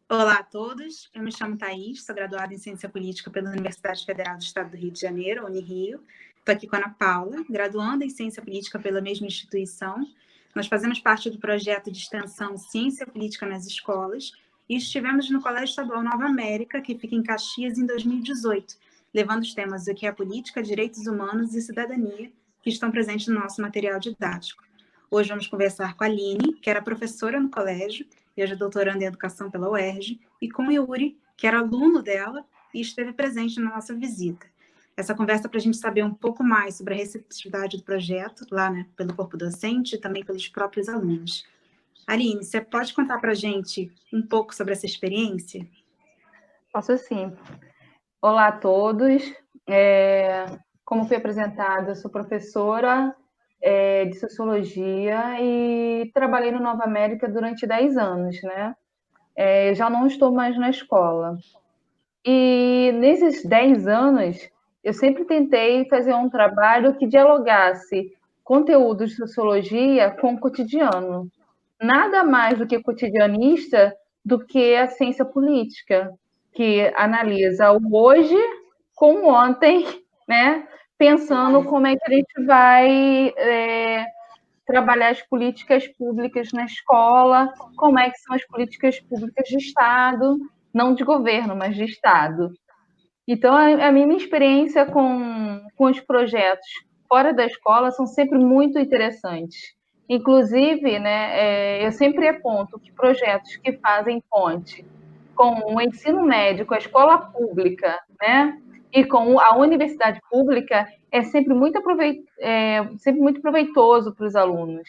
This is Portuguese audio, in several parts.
Olá a todos, eu me chamo Thaís, sou graduada em Ciência Política pela Universidade Federal do Estado do Rio de Janeiro, Unirio. Estou aqui com a Ana Paula, graduanda em Ciência Política pela mesma instituição. Nós fazemos parte do projeto de extensão Ciência Política nas Escolas e estivemos no Colégio Estadual Nova América, que fica em Caxias, em 2018, levando os temas do que é política, direitos humanos e cidadania, que estão presentes no nosso material didático. Hoje vamos conversar com a Aline, que era professora no colégio, e hoje é doutoranda em educação pela UERJ, e com o Yuri, que era aluno dela e esteve presente na nossa visita. Essa conversa para a gente saber um pouco mais sobre a receptividade do projeto, lá, né, pelo corpo docente e também pelos próprios alunos. Aline, você pode contar para a gente um pouco sobre essa experiência? Posso sim. Olá a todos. Como foi apresentado, eu sou professora de Sociologia e trabalhei no Nova América durante 10 anos, né? Já não estou mais na escola. E nesses 10 anos, eu sempre tentei fazer um trabalho que dialogasse conteúdos de Sociologia com o cotidiano. Nada mais do que cotidianista do que a ciência política, que analisa o hoje com o ontem, né? Pensando como é que a gente vai trabalhar as políticas públicas na escola, como é que são as políticas públicas de Estado, não de governo, mas de Estado. Então, a minha experiência com os projetos fora da escola são sempre muito interessantes. Inclusive, né, eu sempre aponto que projetos que fazem ponte com o ensino médio, com a escola pública, né, e com a universidade pública é sempre muito proveitoso para os alunos.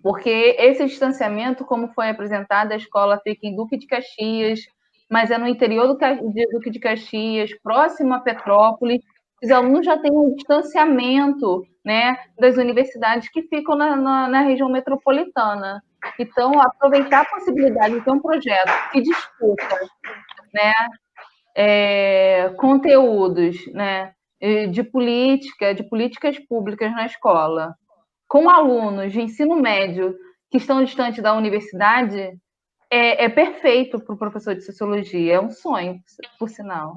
Porque esse distanciamento, como foi apresentado, a escola fica em Duque de Caxias, mas é no interior de Duque de Caxias, próximo a Petrópolis. Os alunos já têm um distanciamento, né, das universidades que ficam na região metropolitana. Então, aproveitar a possibilidade de ter um projeto que discuta, né, conteúdos, né, de políticas públicas na escola, com alunos de ensino médio que estão distantes da universidade, é perfeito para o professor de Sociologia. É um sonho, por sinal.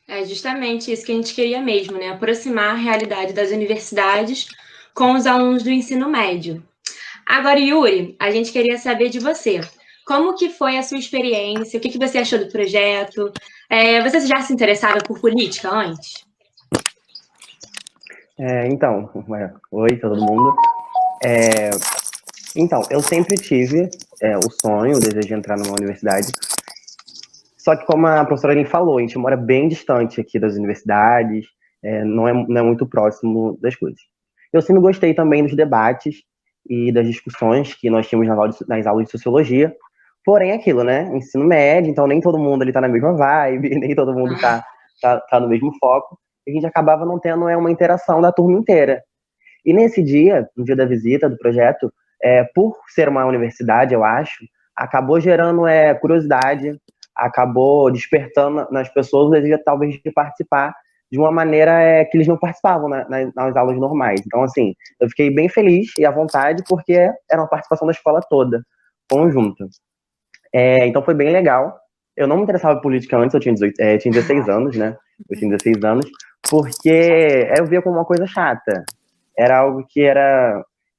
É justamente isso que a gente queria mesmo, né? Aproximar a realidade das universidades com os alunos do ensino médio. Agora, Yuri, a gente queria saber de você. Como que foi a sua experiência? O que você achou do projeto? Você já se interessava por política antes? Oi todo mundo. Então, eu sempre tive o sonho, o desejo de entrar numa universidade. Só que, como a professora Aline falou, a gente mora bem distante aqui das universidades, não é muito próximo das coisas. Eu sempre gostei também dos debates e das discussões que nós tínhamos nas aulas de Sociologia. Porém, aquilo, né? Ensino médio, então nem todo mundo ali tá na mesma vibe, nem todo mundo tá no mesmo foco. E a gente acabava não tendo uma interação da turma inteira. E nesse dia, no dia da visita do projeto, por ser uma universidade, eu acho, acabou gerando curiosidade, acabou despertando nas pessoas o desejo, talvez, de participar de uma maneira que eles não participavam nas aulas normais. Então, assim, eu fiquei bem feliz e à vontade, porque era uma participação da escola toda, conjunta. Então, foi bem legal. Eu não me interessava por política antes, eu tinha 16 anos, né? Eu tinha 16 anos, porque eu via como uma coisa chata. Era algo que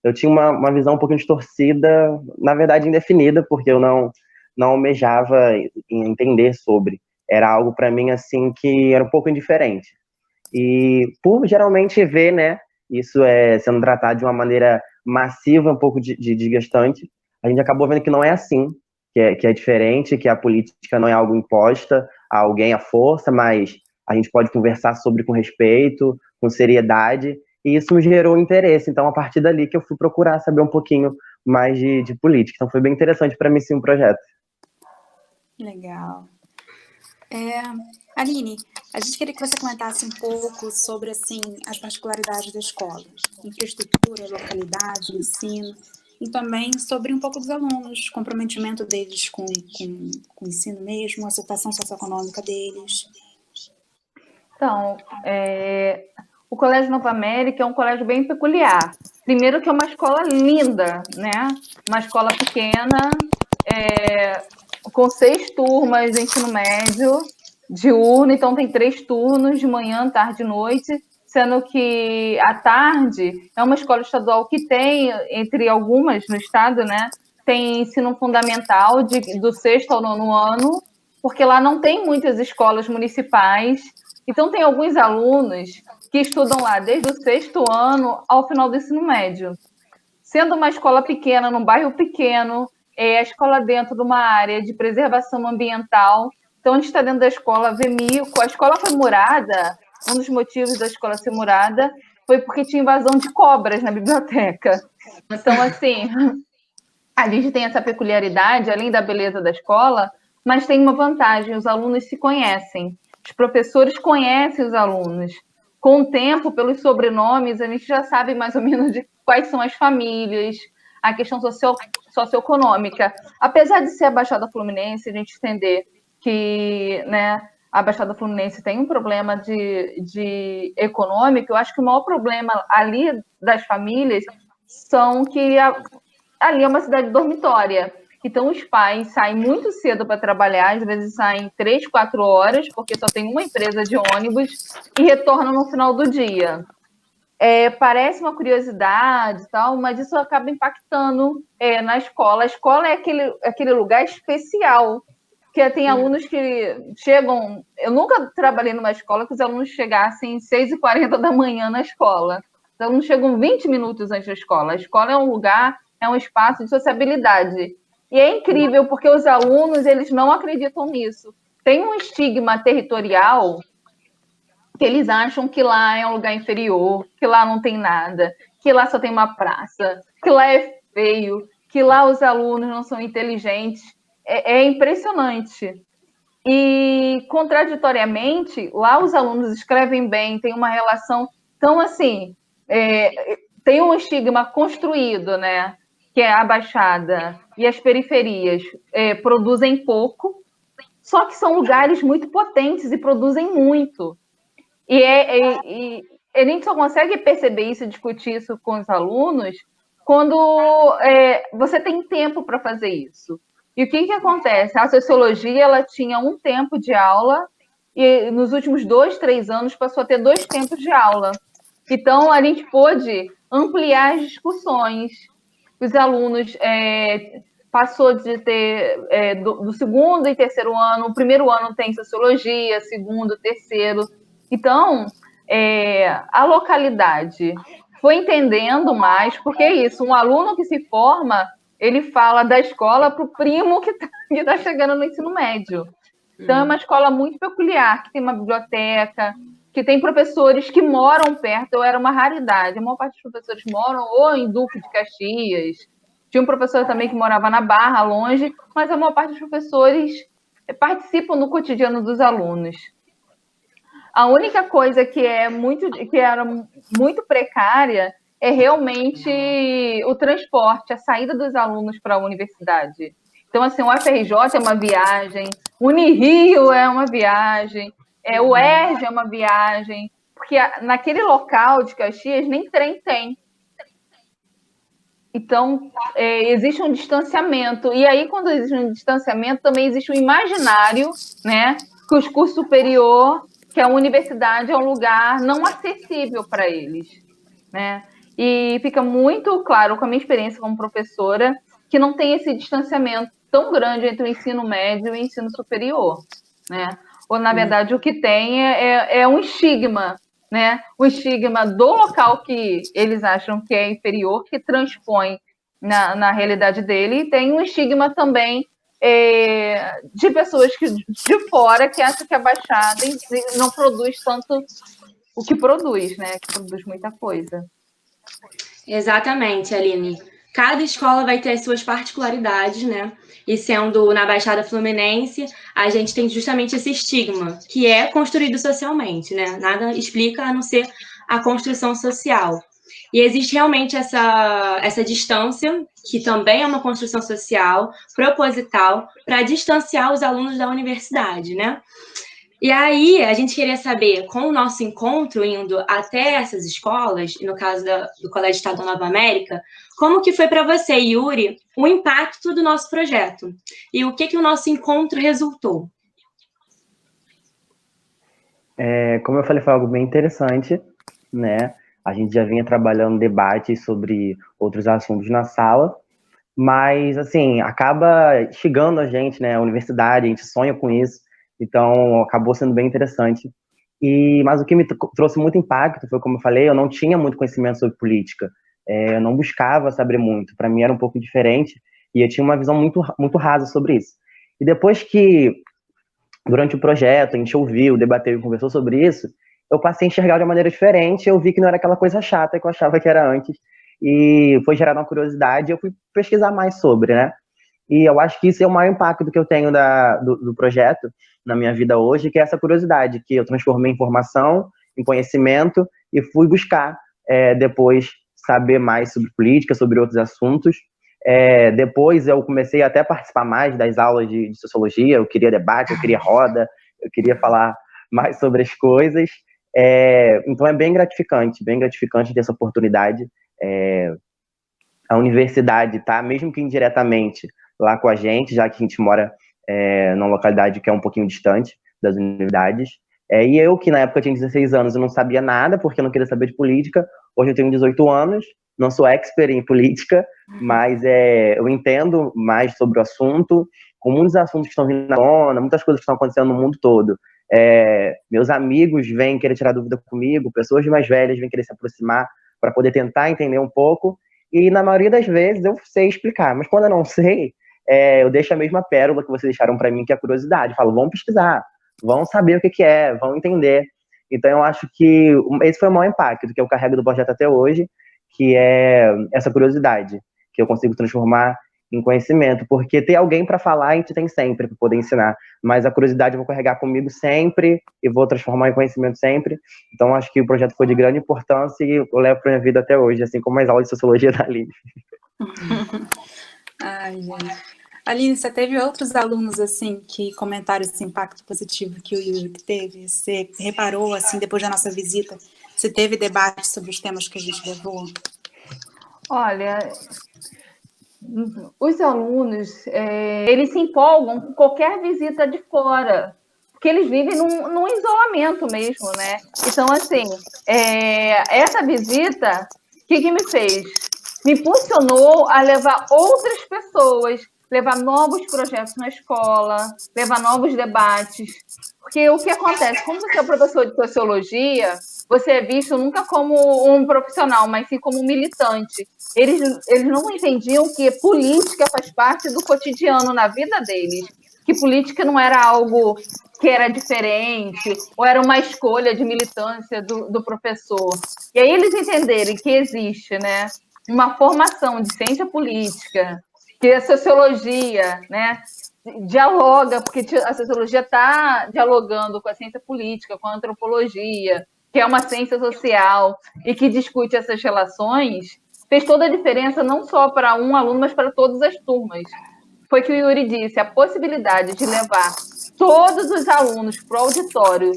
eu tinha uma visão um pouco distorcida, na verdade indefinida, porque eu não almejava entender sobre. Era algo para mim assim que era um pouco indiferente. E por geralmente ver, né, isso sendo tratado de uma maneira massiva, um pouco desgastante, a gente acabou vendo que não é assim, que é diferente, que a política não é algo imposta a alguém à força, mas a gente pode conversar sobre com respeito, com seriedade, e isso me gerou interesse. Então, a partir dali que eu fui procurar saber um pouquinho mais de política. Então, foi bem interessante para mim, sim, um projeto. Legal. Aline, a gente queria que você comentasse um pouco sobre, assim, as particularidades da escola. Infraestrutura, localidade, ensino, e também sobre um pouco dos alunos, comprometimento deles com o ensino mesmo, a situação socioeconômica deles. Então, o Colégio Nova América é um colégio bem peculiar. Primeiro que é uma escola linda, né? Uma escola pequena, com 6 turmas de ensino médio, diurno, então tem 3 turnos, de manhã, tarde e noite, sendo que à tarde é uma escola estadual que tem, entre algumas no estado, né, tem ensino fundamental do 6º ao 9º ano, porque lá não tem muitas escolas municipais, então tem alguns alunos que estudam lá desde o 6º ano ao final do ensino médio. Sendo uma escola pequena, num bairro pequeno, a escola dentro de uma área de preservação ambiental, então a gente está dentro da escola, vê mico, a escola foi murada, um dos motivos da escola ser murada foi porque tinha invasão de cobras na biblioteca. Então, assim, a gente tem essa peculiaridade, além da beleza da escola, mas tem uma vantagem, os alunos se conhecem, os professores conhecem os alunos. Com o tempo, pelos sobrenomes, a gente já sabe mais ou menos de quais são as famílias, a questão socioeconômica. Apesar de ser a Baixada Fluminense, a gente entender que, né, a Baixada Fluminense tem um problema de econômico, eu acho que o maior problema ali das famílias são que ali é uma cidade dormitória. Então, os pais saem muito cedo para trabalhar, às vezes saem 3, 4 horas, porque só tem uma empresa de ônibus, e retornam no final do dia. Parece uma curiosidade, tal, mas isso acaba impactando na escola. A escola é aquele lugar especial, que tem alunos que chegam... Eu nunca trabalhei numa escola que os alunos chegassem às 6h40 da manhã na escola. Os alunos chegam 20 minutos antes da escola. A escola é um lugar, é um espaço de sociabilidade. E é incrível, porque os alunos, eles não acreditam nisso. Tem um estigma territorial que eles acham que lá é um lugar inferior, que lá não tem nada, que lá só tem uma praça, que lá é feio, que lá os alunos não são inteligentes. É impressionante. E, contraditoriamente, lá os alunos escrevem bem, tem uma relação... Então, assim, tem um estigma construído, né? Que é a Baixada e as periferias produzem pouco, só que são lugares muito potentes e produzem muito. E a gente só consegue perceber isso e discutir isso com os alunos quando você tem tempo para fazer isso. E o que acontece? A sociologia ela tinha um tempo de aula e nos últimos 2, 3 anos passou a ter 2 tempos de aula. Então, a gente pôde ampliar as discussões. Os alunos passou de ter do 2º e 3º ano, o 1º ano tem sociologia, 2º, 3º. Então, a localidade foi entendendo mais, porque é isso, um aluno que se forma, ele fala da escola para o primo que está chegando no ensino médio. Então, é uma escola muito peculiar, que tem uma biblioteca, que tem professores que moram perto, eu era uma raridade. A maior parte dos professores moram ou em Duque de Caxias, tinha um professor também que morava na Barra, longe, mas a maior parte dos professores participam no cotidiano dos alunos. A única coisa que era muito precária é realmente o transporte, a saída dos alunos para a universidade. Então, assim, o UFRJ é uma viagem, o Unirio é uma viagem, o UERJ é uma viagem, porque naquele local de Caxias nem trem tem. Então, existe um distanciamento. E aí, quando existe um distanciamento, também existe um imaginário, né, que o curso superior, que a universidade é um lugar não acessível para eles, né? E fica muito claro, com a minha experiência como professora, que não tem esse distanciamento tão grande entre o ensino médio e o ensino superior, né? Ou, na verdade, o que tem é um estigma, né? O estigma do local que eles acham que é inferior, que transpõe na realidade dele, e tem um estigma também de pessoas de fora que acham que a Baixada não produz tanto o que produz, né? Que produz muita coisa. Exatamente, Aline. Cada escola vai ter as suas particularidades, né? E sendo na Baixada Fluminense, a gente tem justamente esse estigma, que é construído socialmente, né? Nada explica a não ser a construção social. E existe realmente essa distância, que também é uma construção social, proposital, para distanciar os alunos da universidade, né? E aí, a gente queria saber, com o nosso encontro indo até essas escolas, no caso do Colégio Estadual Nova América, como que foi para você, Yuri, o impacto do nosso projeto? E o que o nosso encontro resultou? Como eu falei, foi algo bem interessante, né? A gente já vinha trabalhando debates sobre outros assuntos na sala, mas, assim, acaba chegando a gente, né? A universidade, a gente sonha com isso, então acabou sendo bem interessante. Mas o que me trouxe muito impacto foi, como eu falei, eu não tinha muito conhecimento sobre política, eu não buscava saber muito, para mim era um pouco diferente, e eu tinha uma visão muito, muito rasa sobre isso. E depois que, durante o projeto, a gente ouviu, debateu e conversou sobre isso, eu passei a enxergar de uma maneira diferente, eu vi que não era aquela coisa chata que eu achava que era antes, e foi gerada uma curiosidade, eu fui pesquisar mais sobre, né? E eu acho que isso é o maior impacto que eu tenho do projeto na minha vida hoje, que é essa curiosidade, que eu transformei em informação, em conhecimento, e fui buscar depois saber mais sobre política, sobre outros assuntos. Depois eu comecei até a participar mais das aulas de sociologia, eu queria debate, eu queria roda, eu queria falar mais sobre as coisas. Então é bem gratificante ter essa oportunidade. A universidade tá, mesmo que indiretamente, lá com a gente, já que a gente mora numa localidade que é um pouquinho distante das universidades. E eu, que na época tinha 16 anos, eu não sabia nada, porque eu não queria saber de política. Hoje eu tenho 18 anos, não sou expert em política, mas eu entendo mais sobre o assunto, com muitos assuntos que estão vindo na tona, muitas coisas que estão acontecendo no mundo todo. Meus amigos vêm querer tirar dúvida comigo, pessoas mais velhas vêm querer se aproximar para poder tentar entender um pouco, e na maioria das vezes eu sei explicar, mas quando eu não sei, eu deixo a mesma pérola que vocês deixaram para mim, que é a curiosidade. Falo, vão pesquisar, vão saber o que é, vão entender. Então eu acho que esse foi o maior impacto que eu carrego do projeto até hoje, que é essa curiosidade, que eu consigo transformar em conhecimento, porque ter alguém para falar a gente tem sempre, para poder ensinar, mas a curiosidade eu vou carregar comigo sempre e vou transformar em conhecimento sempre. Então acho que o projeto foi de grande importância e eu levo para minha vida até hoje, assim como as aulas de sociologia da Aline. Ai, gente. Aline, você teve outros alunos, assim, que comentaram esse impacto positivo que o Yuri teve? Você reparou, assim, depois da nossa visita, você teve debate sobre os temas que a gente levou? Olha, os alunos, eles se empolgam com qualquer visita de fora, porque eles vivem num isolamento mesmo, né? Então, assim, essa visita, o que me fez? Me impulsionou a levar outras pessoas, levar novos projetos na escola, levar novos debates. Porque o que acontece? Como você é professor de sociologia, você é visto nunca como um profissional, mas sim como um militante. Eles não entendiam que política faz parte do cotidiano na vida deles, que política não era algo que era diferente, ou era uma escolha de militância do professor. E aí eles entenderem que existe, né, uma formação de ciência política, que a sociologia, né, dialoga, porque a sociologia está dialogando com a ciência política, com a antropologia, que é uma ciência social e que discute essas relações, fez toda a diferença não só para um aluno, mas para todas as turmas. Foi que o Yuri disse, a possibilidade de levar todos os alunos para o auditório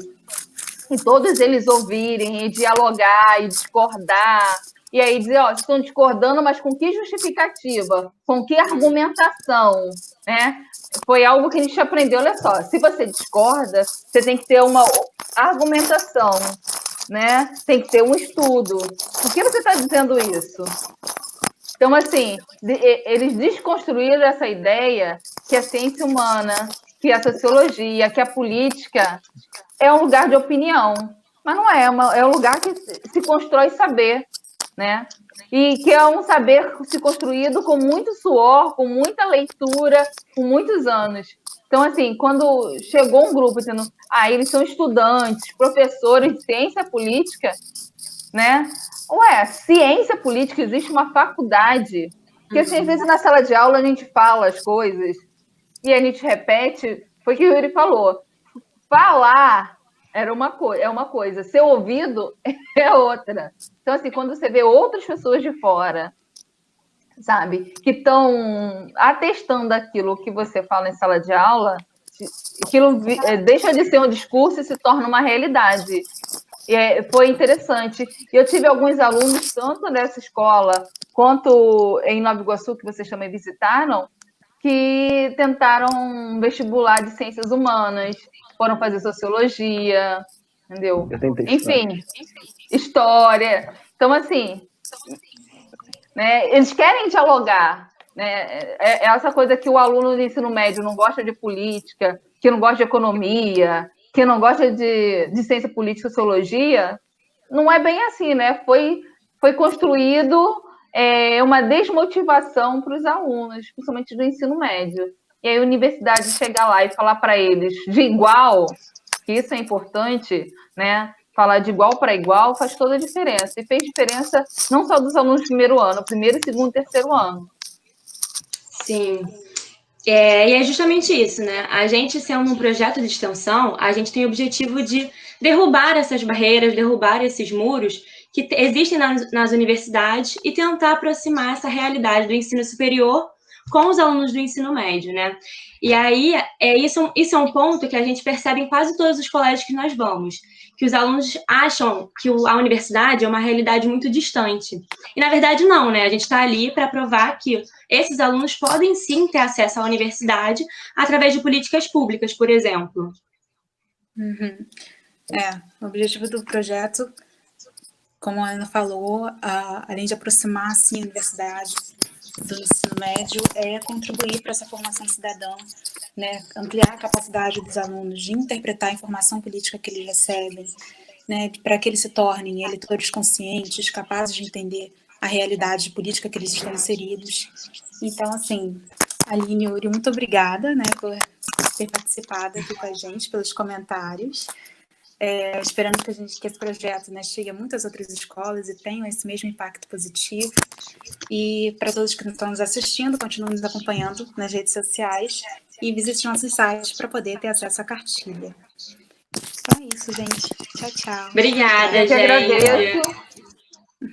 e todos eles ouvirem e dialogar e discordar, e aí dizer, ó, estão discordando, mas com que justificativa? Com que argumentação? Né? Foi algo que a gente aprendeu, olha só, se você discorda, você tem que ter uma argumentação, né? Tem que ter um estudo. Por que você está dizendo isso? Então, assim, eles desconstruíram essa ideia que a ciência humana, que a sociologia, que a política é um lugar de opinião, mas não é, é um lugar que se constrói saber, né? E que é um saber se construído com muito suor, com muita leitura, com muitos anos. Então, assim, quando chegou um grupo dizendo, eles são estudantes, professores de ciência política, né? Ué, ciência política, existe uma faculdade. Porque, assim, às vezes na sala de aula a gente fala as coisas e a gente repete, foi o que o Yuri falou. Falar é uma coisa, ser ouvido é outra. Então, assim, quando você vê outras pessoas de fora, sabe, que estão atestando aquilo que você fala em sala de aula, aquilo deixa de ser um discurso e se torna uma realidade. Foi interessante. E eu tive alguns alunos, tanto nessa escola quanto em Nova Iguaçu, que vocês também visitaram, que tentaram um vestibular de ciências humanas, foram fazer sociologia, entendeu? Eu tentei Enfim, história. Então, assim, né, eles querem dialogar. Né? É essa coisa que o aluno do ensino médio não gosta de política, que não gosta de economia, que não gosta de ciência política e sociologia, não é bem assim, né? Foi construído uma desmotivação para os alunos, principalmente do ensino médio. E aí a universidade chegar lá e falar para eles de igual, que isso é importante, né? Falar de igual para igual faz toda a diferença. E fez diferença não só dos alunos do primeiro ano, primeiro, segundo, terceiro ano. Sim. E é justamente isso, né? A gente, sendo um projeto de extensão, a gente tem o objetivo de derrubar essas barreiras, derrubar esses muros que existem nas universidades e tentar aproximar essa realidade do ensino superior com os alunos do ensino médio, né? E aí, isso é um ponto que a gente percebe em quase todos os colégios que nós vamos, que os alunos acham que a universidade é uma realidade muito distante. E, na verdade, não, né? A gente está ali para provar que esses alunos podem, sim, ter acesso à universidade através de políticas públicas, por exemplo. Uhum. O objetivo do projeto, como a Ana falou, além de aproximar, sim, a universidade do ensino médio, é contribuir para essa formação cidadã, né? Ampliar a capacidade dos alunos de interpretar a informação política que eles recebem, né? Para que eles se tornem eleitores conscientes, capazes de entender a realidade política que eles estão inseridos. Então, assim, Aline e Yuri, muito obrigada, né, por ter participado aqui com a gente, pelos comentários. Esperando que esse projeto, né, chegue a muitas outras escolas e tenha esse mesmo impacto positivo. E para todos que estão nos assistindo, continuem nos acompanhando nas redes sociais e visite nossos sites para poder ter acesso à cartilha. Então é isso, gente. Tchau, tchau. Obrigada, Eu que gente. agradeço.